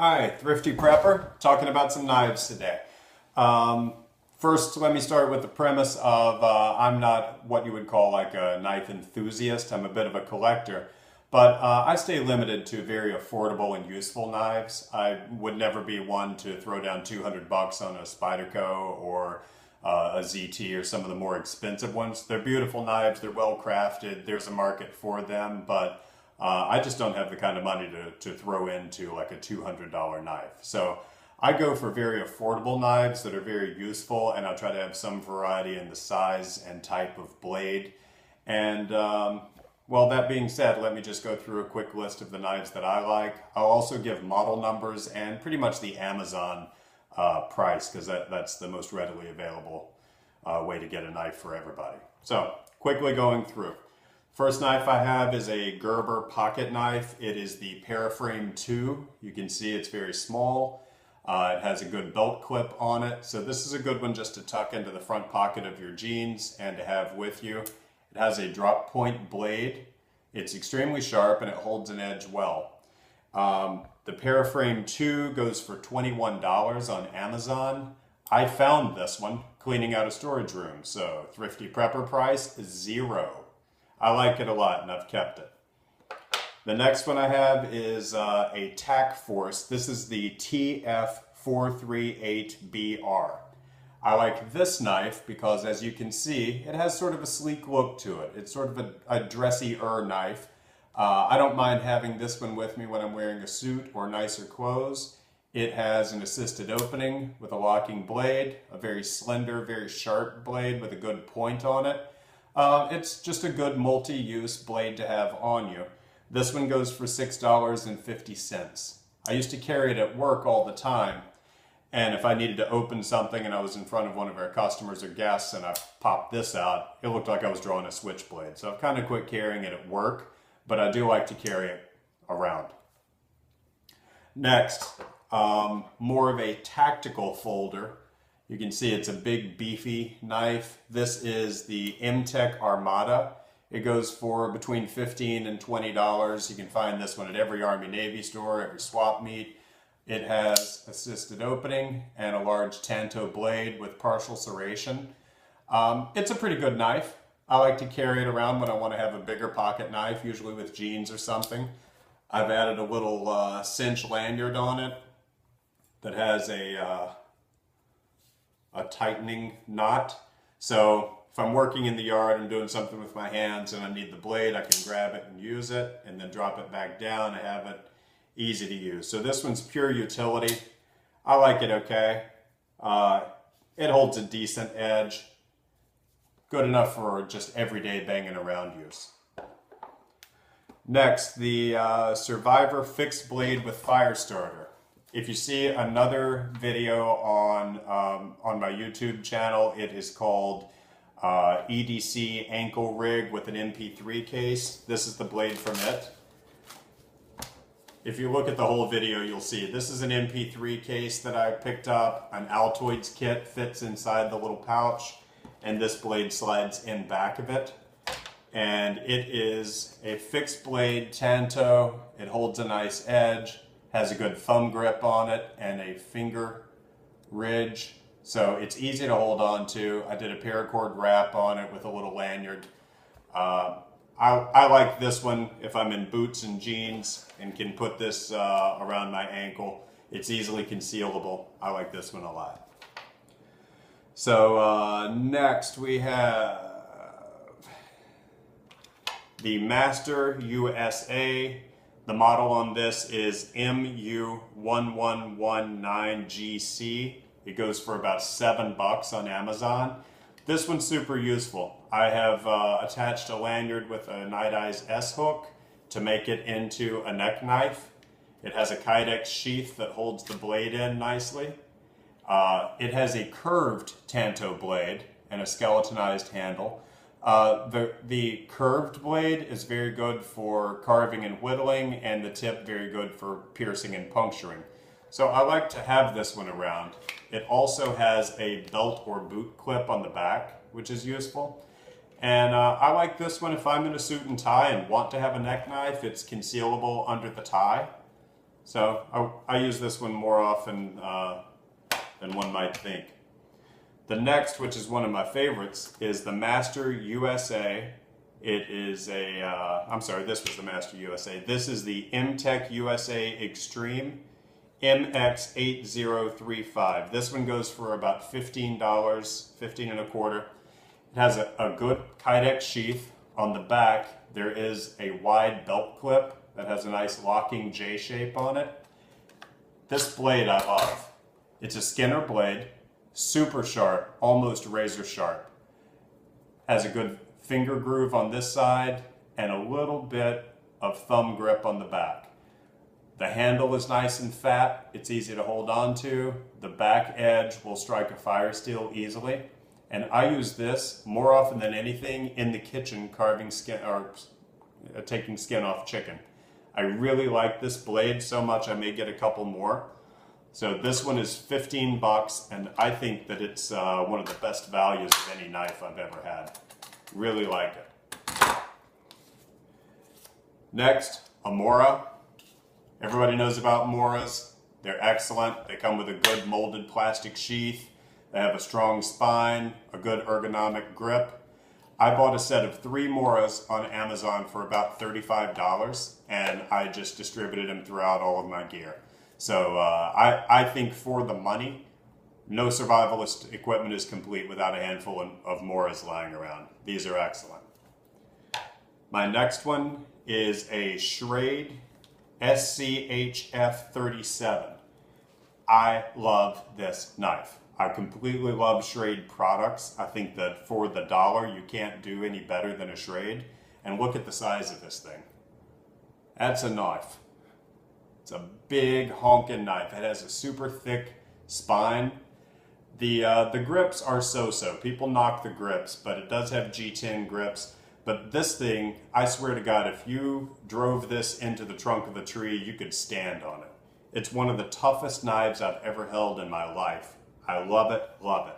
Hi, Thrifty Prepper, talking about some knives today. First, let me start with the premise of I'm not what you would call like a knife enthusiast. I'm a bit of a collector, but I stay limited to very affordable and useful knives. I would never be one to throw down 200 bucks on a Spyderco or a ZT or some of the more expensive ones. They're beautiful knives, they're well crafted, there's a market for them, but I just don't have the kind of money to throw into like a $200 knife. So I go for very affordable knives that are very useful, and I'll try to have some variety in the size and type of blade. And well, that being said, let me just go through a quick list of the knives that I like. I'll also give model numbers and pretty much the Amazon price, because that's the most readily available way to get a knife for everybody. So quickly going through. First knife I have is a Gerber pocket knife. It is the Paraframe 2. You can see it's very small. It has a good belt clip on it. So this is a good one just to tuck into the front pocket of your jeans and to have with you. It has a drop point blade. It's extremely sharp and it holds an edge well. The Paraframe 2 goes for $21 on Amazon. I found this one cleaning out a storage room. So Thrifty Prepper price is $0. I like it a lot and I've kept it. The next one I have is a Tac Force. This is the TF438BR. I like this knife because, as you can see, it has sort of a sleek look to it. It's sort of a dressier knife. I don't mind having this one with me when I'm wearing a suit or nicer clothes. It has an assisted opening with a locking blade, a very slender, very sharp blade with a good point on it. It's just a good multi-use blade to have on you. This one goes for $6.50. I used to carry it at work all the time, and if I needed to open something and I was in front of one of our customers or guests and I popped this out, it looked like I was drawing a switchblade. So I've kind of quit carrying it at work, but I do like to carry it around. Next, more of a tactical folder. You can see it's a big beefy knife. This is the M-Tech Armada. It goes for between $15 and $20. You can find this one at every Army Navy store, every swap meet. It has assisted opening and a large tanto blade with partial serration. It's a pretty good knife. I like to carry it around when I want to have a bigger pocket knife, usually with jeans or something. I've added a little cinch lanyard on it that has a tightening knot. So if I'm working in the yard and doing something with my hands and I need the blade, I can grab it and use it and then drop it back down. I have it easy to use. So this one's pure utility. I like it okay. It holds a decent edge. Good enough for just everyday banging around use. Next, the Survivor fixed blade with fire starter. If you see another video on my YouTube channel, it is called EDC ankle rig with an MP3 case. This is the blade from it. If you look at the whole video, you'll see this is an MP3 case that I picked up. An Altoids kit fits inside the little pouch, and this blade slides in back of it. And it is a fixed blade tanto. It holds a nice edge, has a good thumb grip on it and a finger ridge. So it's easy to hold on to. I did a paracord wrap on it with a little lanyard. I like this one if I'm in boots and jeans and can put this around my ankle. It's easily concealable. I like this one a lot. So next we have the Master USA. The model on this is MU1119GC. It goes for about $7 on Amazon. This one's super useful. I have attached a lanyard with a Night Eyes S hook to make it into a neck knife. It has a Kydex sheath that holds the blade in nicely. It has a curved tanto blade and a skeletonized handle. The curved blade is very good for carving and whittling, and the tip very good for piercing and puncturing. So I like to have this one around. It also has a belt or boot clip on the back, which is useful. And I like this one if I'm in a suit and tie and want to have a neck knife. It's concealable under the tie. So I use this one more often than one might think. The next, which is one of my favorites, is the Master USA. It is a, I'm sorry, this was the Master USA. This is the MTech USA Extreme MX8035. This one goes for about $15, $15 and a quarter. It has a good Kydex sheath. On the back, there is a wide belt clip that has a nice locking J shape on it. This blade I love. It's a Skinner blade, super sharp, almost razor sharp. Has a good finger groove on this side and a little bit of thumb grip on the back. The handle is nice and fat, it's easy to hold on to. The back edge will strike a fire steel easily. And I use this more often than anything in the kitchen carving skin or taking skin off chicken. I really like this blade so much I may get a couple more. So this one is $15 and I think that it's one of the best values of any knife I've ever had. Really like it. Next, Amarura. Everybody knows about Amuras. They're excellent. They come with a good molded plastic sheath. They have a strong spine, a good ergonomic grip. I bought a set of 3 Amuras on Amazon for about $35 and I just distributed them throughout all of my gear. So I think for the money, no survivalist equipment is complete without a handful of Amuras lying around. These are excellent. My next one is a Schrade SCHF37. I love this knife. I completely love Schrade products. I think that for the dollar, you can't do any better than a Schrade. And look at the size of this thing. That's a knife. It's a big honking knife. It has a super thick spine. The grips are so-so. People knock the grips, but it does have G10 grips. But this thing, I swear to God, if you drove this into the trunk of a tree, you could stand on it. It's one of the toughest knives I've ever held in my life. I love it, love it.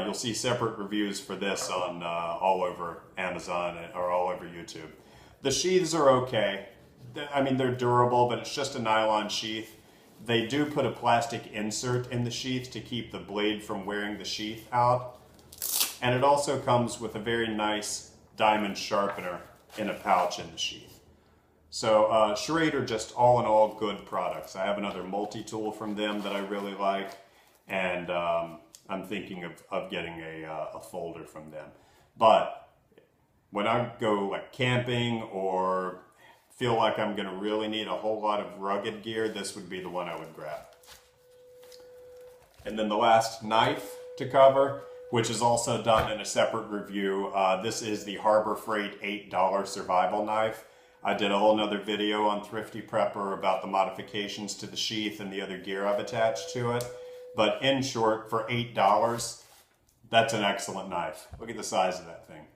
You'll see separate reviews for this on all over Amazon or all over YouTube. The sheaths are okay. I mean, they're durable, but it's just a nylon sheath. They do put a plastic insert in the sheath to keep the blade from wearing the sheath out. And it also comes with a very nice diamond sharpener in a pouch in the sheath. So Schrade are just all in all good products. I have another multi-tool from them that I really like, and I'm thinking of getting a folder from them. But when I go like camping or feel like I'm going to really need a whole lot of rugged gear, this would be the one I would grab. And then the last knife to cover, which is also done in a separate review. This is the Harbor Freight $8 survival knife. I did a whole nother video on Thrifty Prepper about the modifications to the sheath and the other gear I've attached to it. But in short, for $8, that's an excellent knife. Look at the size of that thing.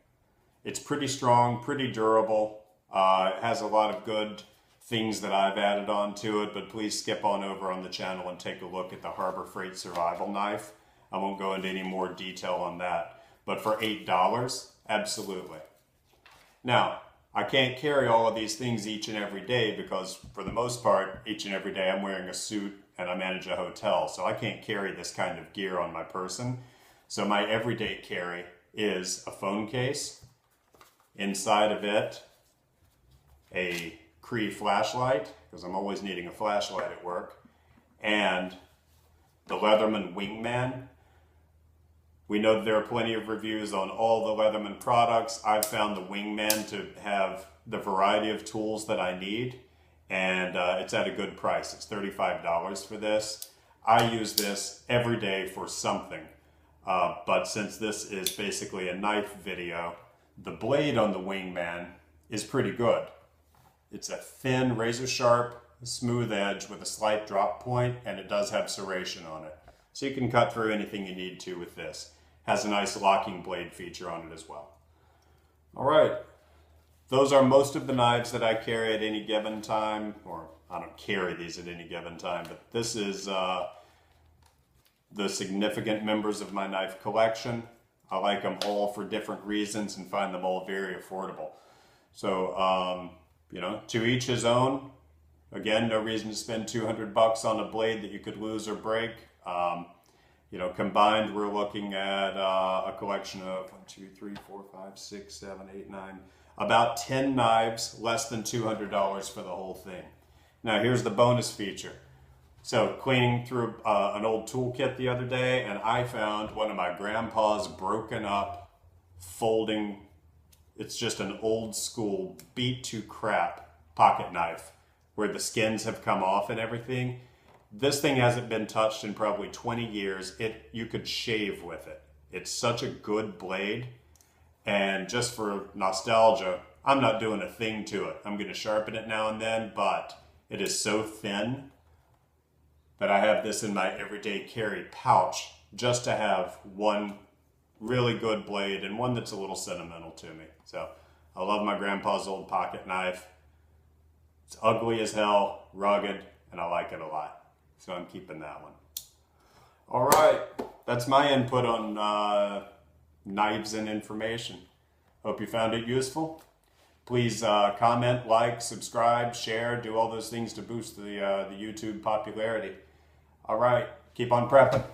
It's pretty strong, pretty durable. It has a lot of good things that I've added on to it, but please skip on over on the channel and take a look at the Harbor Freight survival knife. I won't go into any more detail on that, but for $8, absolutely. Now, I can't carry all of these things each and every day because for the most part, each and every day I'm wearing a suit and I manage a hotel, so I can't carry this kind of gear on my person. So my everyday carry is a phone case, inside of it, a Cree flashlight, because I'm always needing a flashlight at work, and the Leatherman Wingman. We know that there are plenty of reviews on all the Leatherman products. I've found the Wingman to have the variety of tools that I need, and it's at a good price. It's $35 for this. I use this every day for something, but since this is basically a knife video, the blade on the Wingman is pretty good. It's a thin, razor sharp, smooth edge with a slight drop point, and it does have serration on it. So you can cut through anything you need to with this. Has a nice locking blade feature on it as well. All right, those are most of the knives that I carry at any given time, or I don't carry these at any given time, but this is the significant members of my knife collection. I like them all for different reasons and find them all very affordable. So, you know, to each his own. Again, no reason to spend 200 bucks on a blade that you could lose or break. Combined, we're looking at a collection of 1, 2, 3, 4, 5, 6, 7, 8, 9, about 10 knives, less than $200 for the whole thing. Now, here's the bonus feature. So, cleaning through an old toolkit the other day, and I found one of my grandpa's broken up folding, it's just an old school beat to crap pocket knife where the skins have come off and everything. This thing hasn't been touched in probably 20 years. You could shave with it. It's such a good blade. And just for nostalgia, I'm not doing a thing to it. I'm going to sharpen it now and then, but it is so thin that I have this in my everyday carry pouch just to have one really good blade and one that's a little sentimental to me. So I love my grandpa's old pocket knife. It's ugly as hell, rugged, and I like it a lot. So I'm keeping that one. All right, that's my input on knives and information. Hope you found it useful. Please comment, like, subscribe, share, do all those things to boost the YouTube popularity. All right, keep on prepping.